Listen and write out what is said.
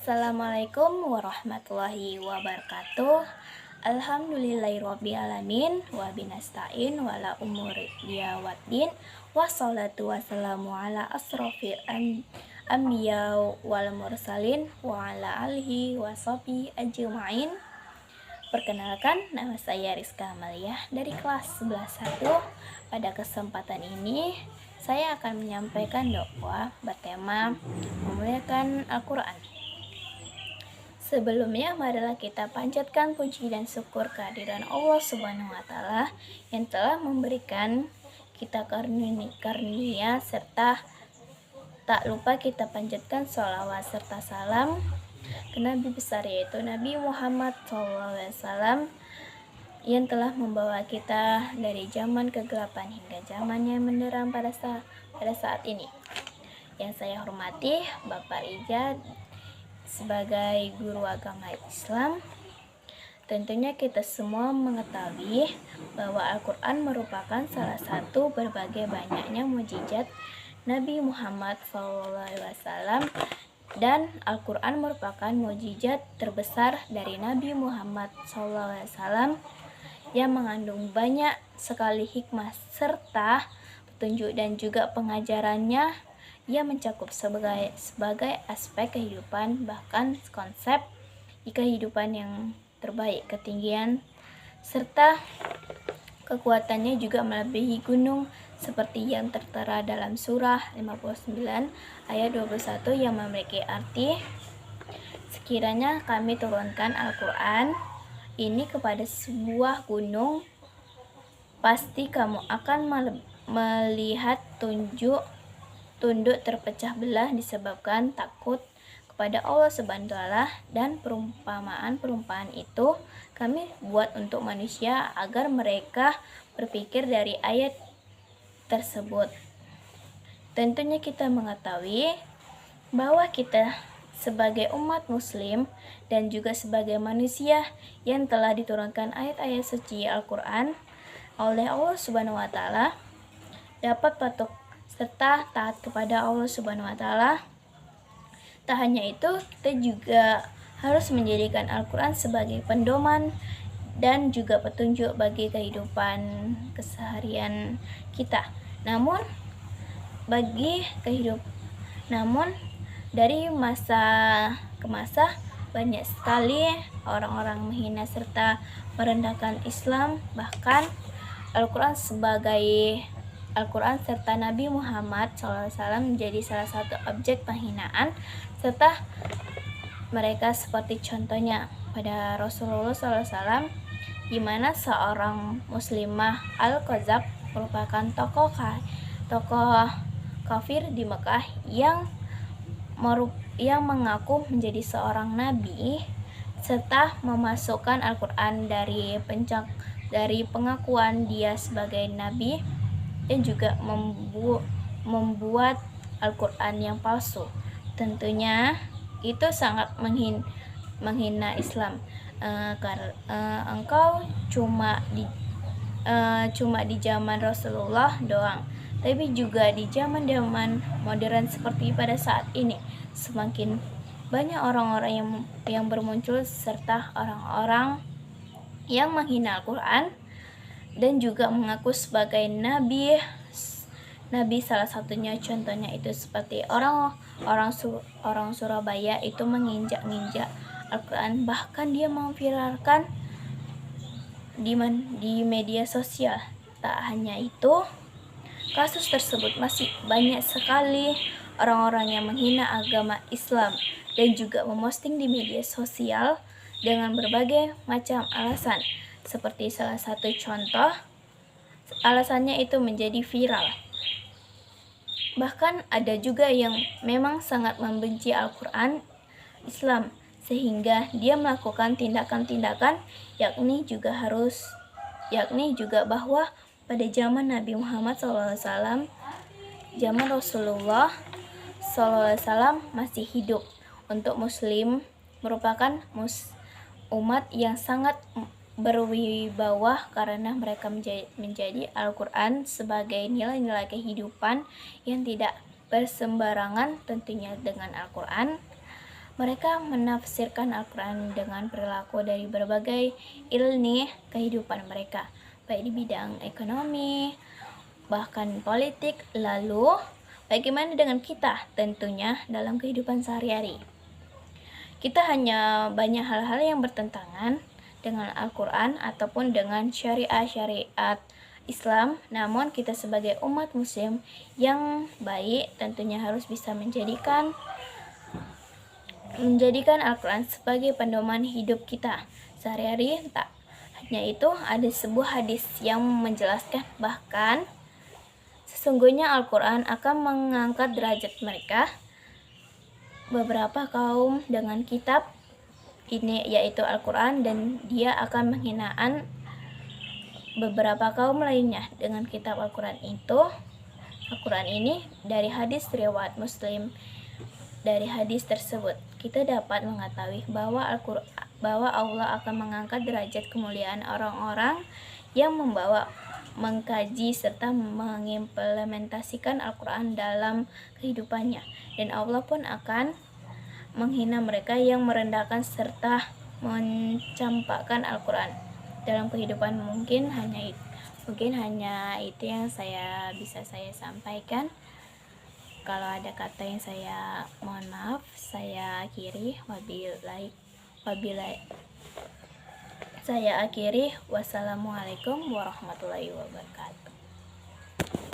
Assalamualaikum warahmatullahi wabarakatuh. Alhamdulillahirrabbilalamin. Wabinasta'in wala umuri waddin. Wassalatu wassalamu ala asrofil anbiya wal mursalin wa ala alihi washabihi ajmain. Perkenalkan, nama saya Rizka Amalia dari kelas 11-1. Pada kesempatan ini saya akan menyampaikan doa bertema memuliakan Al-Quran. Sebelumnya, marilah kita panjatkan puji dan syukur kehadiran Allah Subhanahu wa Ta'ala yang telah memberikan kita karunia serta tak lupa kita panjatkan sholawat serta salam ke Nabi besar, yaitu Nabi Muhammad SAW, yang telah membawa kita dari zaman kegelapan hingga zaman yang menderang pada saat ini. Yang saya hormati Bapak Ijad sebagai guru agama Islam. Tentunya kita semua mengetahui bahwa Al-Quran merupakan salah satu berbagai banyaknya mukjizat Nabi Muhammad SAW, dan Al-Quran merupakan mukjizat terbesar dari Nabi Muhammad SAW yang mengandung banyak sekali hikmah serta petunjuk, dan juga pengajarannya ia mencakup sebagai aspek kehidupan, bahkan konsep kehidupan yang terbaik, ketinggian serta kekuatannya juga melebihi gunung, seperti yang tertera dalam surah 59 ayat 21 yang memiliki arti, sekiranya kami turunkan Al-Quran ini kepada sebuah gunung, pasti kamu akan melihat tunduk terpecah belah disebabkan takut kepada Allah Subhanahu wa Ta'ala. Dan perumpamaan itu kami buat untuk manusia agar mereka berpikir dari ayat tersebut. Tentunya kita mengetahui bahwa kita sebagai umat muslim dan juga sebagai manusia yang telah diturunkan ayat-ayat suci Al-Quran oleh Allah Subhanahu wa Ta'ala dapat patuh serta taat kepada Allah Subhanahu wa Ta'ala. Tak hanya itu, kita juga harus menjadikan Al-Quran sebagai pedoman dan juga petunjuk bagi kehidupan keseharian kita. Namun dari masa ke masa banyak sekali orang-orang menghina serta merendahkan Islam, bahkan Al-Quran serta Nabi Muhammad SAW menjadi salah satu objek penghinaan, serta mereka seperti contohnya pada Rasulullah SAW, di mana seorang muslimah Al-Qazab merupakan tokoh kafir di Mekah yang mengaku menjadi seorang nabi serta memasukkan Al-Quran dari pengakuan dia sebagai nabi, dan juga membuat Al-Quran yang palsu. Tentunya itu sangat menghina Islam. Engkau cuma di zaman Rasulullah doang, tapi juga di zaman modern seperti pada saat ini semakin banyak orang-orang yang bermuncul serta orang-orang yang menghina Al-Quran dan juga mengaku sebagai nabi. Salah satunya contohnya itu seperti orang Surabaya itu menginjak-injak Al-Quran, bahkan dia memviralkan di media sosial. Tak hanya itu, kasus tersebut masih banyak sekali orang-orang yang menghina agama Islam dan juga memposting di media sosial dengan berbagai macam alasan. Seperti salah satu contoh, alasannya itu menjadi viral. Bahkan ada juga yang memang sangat membenci Al-Quran Islam, sehingga dia melakukan tindakan-tindakan yakni juga bahwa pada zaman Nabi Muhammad SAW, zaman Rasulullah SAW masih hidup, untuk muslim merupakan umat yang sangat berwibawa karena mereka menjadi Al-Quran sebagai nilai-nilai kehidupan yang tidak bersembarangan. Tentunya dengan Al-Quran Mereka menafsirkan Al-Quran dengan perilaku dari berbagai ilmu kehidupan mereka, baik di bidang ekonomi, bahkan politik. Lalu, bagaimana dengan kita? Tentunya dalam kehidupan sehari-hari. Kita hanya banyak hal-hal yang bertentangan dengan Al-Quran ataupun dengan syariat Islam, namun kita sebagai umat muslim yang baik tentunya harus bisa menjadikan Al-Quran sebagai pedoman hidup kita sehari-hari. Tak hanya itu, ada sebuah hadis yang menjelaskan bahkan sesungguhnya Al-Quran akan mengangkat derajat mereka beberapa kaum dengan kitab ini, yaitu Al-Quran, dan dia akan menghinaan beberapa kaum lainnya dengan kitab Al-Quran itu. Al-Quran ini dari hadis riwayat Muslim. Dari hadis tersebut kita dapat mengetahui bahwa Allah akan mengangkat derajat kemuliaan orang-orang yang mengkaji serta mengimplementasikan Al-Quran dalam kehidupannya, dan Allah pun akan menghina mereka yang merendahkan serta mencampakkan Al-Quran dalam kehidupan. Mungkin hanya itu yang bisa saya sampaikan. Kalau ada kata yang saya mohon maaf, saya akhiri. Wassalamualaikum warahmatullahi wabarakatuh.